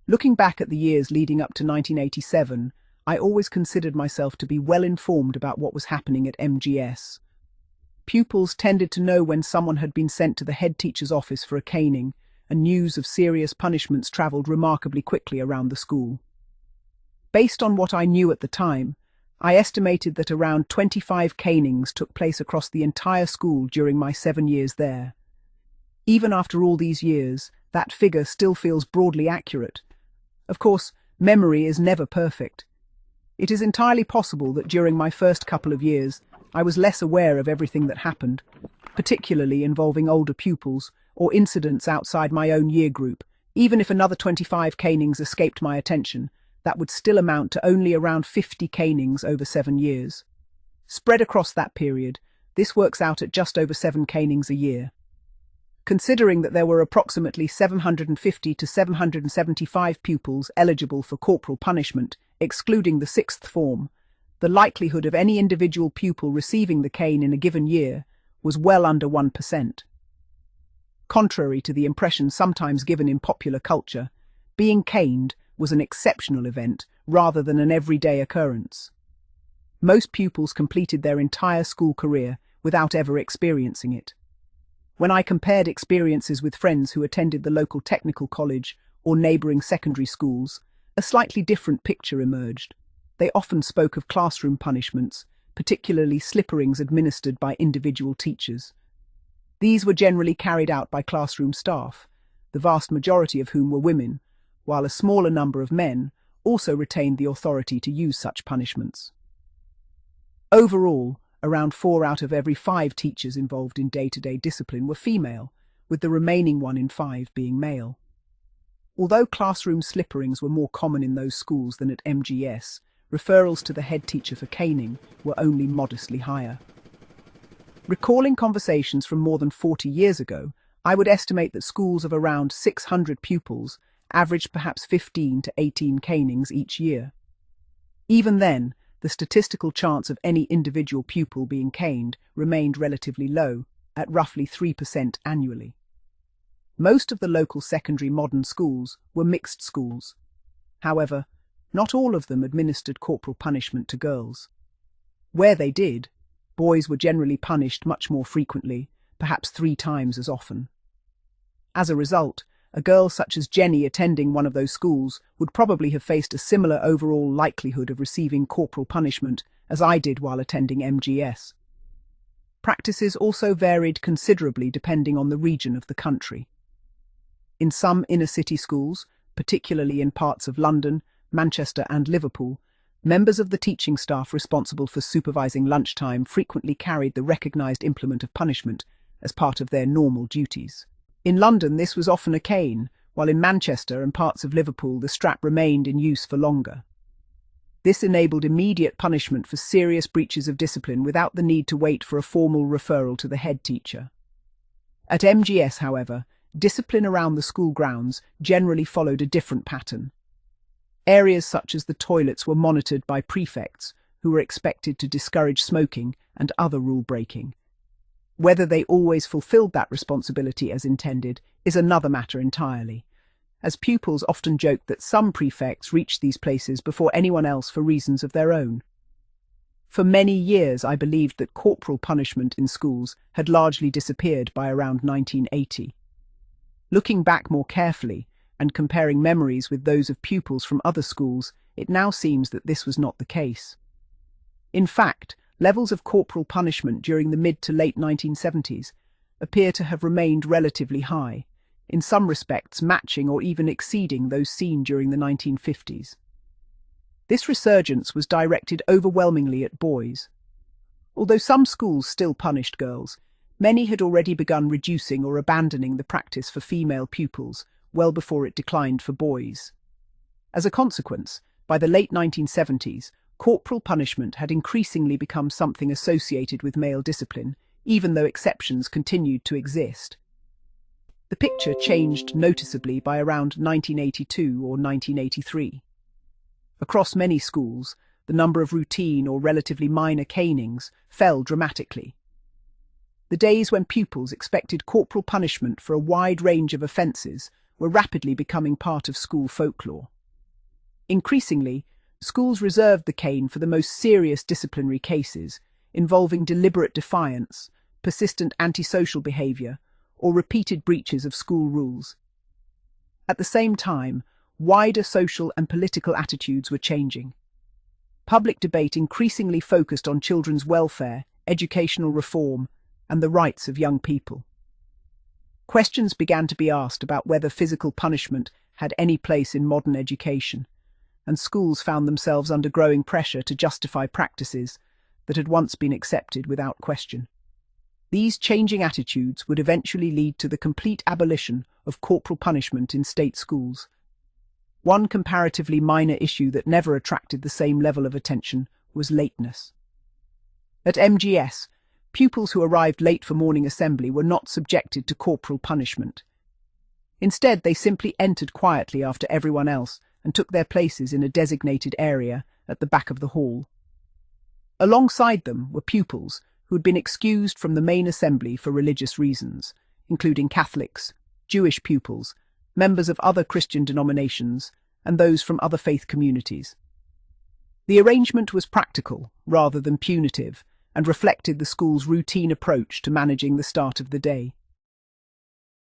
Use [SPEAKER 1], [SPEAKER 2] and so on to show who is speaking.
[SPEAKER 1] Looking back at the years leading up to 1987, I always considered myself to be well informed about what was happening at MGS. Pupils tended to know when someone had been sent to the head teacher's office for a caning, and news of serious punishments travelled remarkably quickly around the school. Based on what I knew at the time, I estimated that around 25 canings took place across the entire school during my 7 years there. Even after all these years, that figure still feels broadly accurate. Of course, memory is never perfect. It is entirely possible that during my first couple of years, I was less aware of everything that happened, particularly involving older pupils or incidents outside my own year group. Even if another 25 canings escaped my attention, that would still amount to only around 50 canings over 7 years. Spread across that period, this works out at just over 7 canings a year. Considering that there were approximately 750 to 775 pupils eligible for corporal punishment, excluding the 6th form, the likelihood of any individual pupil receiving the cane in a given year was well under 1%. Contrary to the impression sometimes given in popular culture, being caned was an exceptional event rather than an everyday occurrence. Most pupils completed their entire school career without ever experiencing it. When I compared experiences with friends who attended the local technical college or neighbouring secondary schools, a slightly different picture emerged. They often spoke of classroom punishments, particularly slipperings administered by individual teachers. These were generally carried out by classroom staff, the vast majority of whom were women, while a smaller number of men also retained the authority to use such punishments. Overall, around 4 out of every 5 teachers involved in day-to-day discipline were female, with the remaining 1 in 5 being male. Although classroom slipperings were more common in those schools than at MGS, referrals to the head teacher for caning were only modestly higher. Recalling conversations from more than 40 years ago, I would estimate that schools of around 600 pupils averaged perhaps 15 to 18 canings each year. Even then, the statistical chance of any individual pupil being caned remained relatively low, at roughly 3% annually. Most of the local secondary modern schools were mixed schools. However, not all of them administered corporal punishment to girls. Where they did, boys were generally punished much more frequently, perhaps 3 times as often. As a result, a girl such as Jenny attending one of those schools would probably have faced a similar overall likelihood of receiving corporal punishment as I did while attending MGS. Practices also varied considerably depending on the region of the country. In some inner-city schools, particularly in parts of London, Manchester and Liverpool, members of the teaching staff responsible for supervising lunchtime frequently carried the recognised implement of punishment as part of their normal duties. In London, this was often a cane, while in Manchester and parts of Liverpool the strap remained in use for longer. This enabled immediate punishment for serious breaches of discipline without the need to wait for a formal referral to the head teacher. At MGS, however, discipline around the school grounds generally followed a different pattern. Areas such as the toilets were monitored by prefects, who were expected to discourage smoking and other rule-breaking. Whether they always fulfilled that responsibility as intended is another matter entirely, as pupils often joked that some prefects reached these places before anyone else for reasons of their own. For many years I believed that corporal punishment in schools had largely disappeared by around 1980. Looking back more carefully and comparing memories with those of pupils from other schools, it now seems that this was not the case. In fact, levels of corporal punishment during the mid to late 1970s appear to have remained relatively high, in some respects matching or even exceeding those seen during the 1950s. This resurgence was directed overwhelmingly at boys. Although some schools still punished girls, many had already begun reducing or abandoning the practice for female pupils well before it declined for boys. As a consequence, by the late 1970s, corporal punishment had increasingly become something associated with male discipline, even though exceptions continued to exist. The picture changed noticeably by around 1982 or 1983. Across many schools, the number of routine or relatively minor canings fell dramatically. The days when pupils expected corporal punishment for a wide range of offences were rapidly becoming part of school folklore. Increasingly, schools reserved the cane for the most serious disciplinary cases, involving deliberate defiance, persistent antisocial behaviour, or repeated breaches of school rules. At the same time, wider social and political attitudes were changing. Public debate increasingly focused on children's welfare, educational reform, and the rights of young people. Questions began to be asked about whether physical punishment had any place in modern education, and schools found themselves under growing pressure to justify practices that had once been accepted without question. These changing attitudes would eventually lead to the complete abolition of corporal punishment in state schools. One comparatively minor issue that never attracted the same level of attention was lateness. At MGS, pupils who arrived late for morning assembly were not subjected to corporal punishment. Instead, they simply entered quietly after everyone else and took their places in a designated area at the back of the hall. Alongside them were pupils who had been excused from the main assembly for religious reasons, including Catholics, Jewish pupils, members of other Christian denominations, and those from other faith communities. The arrangement was practical rather than punitive, and reflected the school's routine approach to managing the start of the day.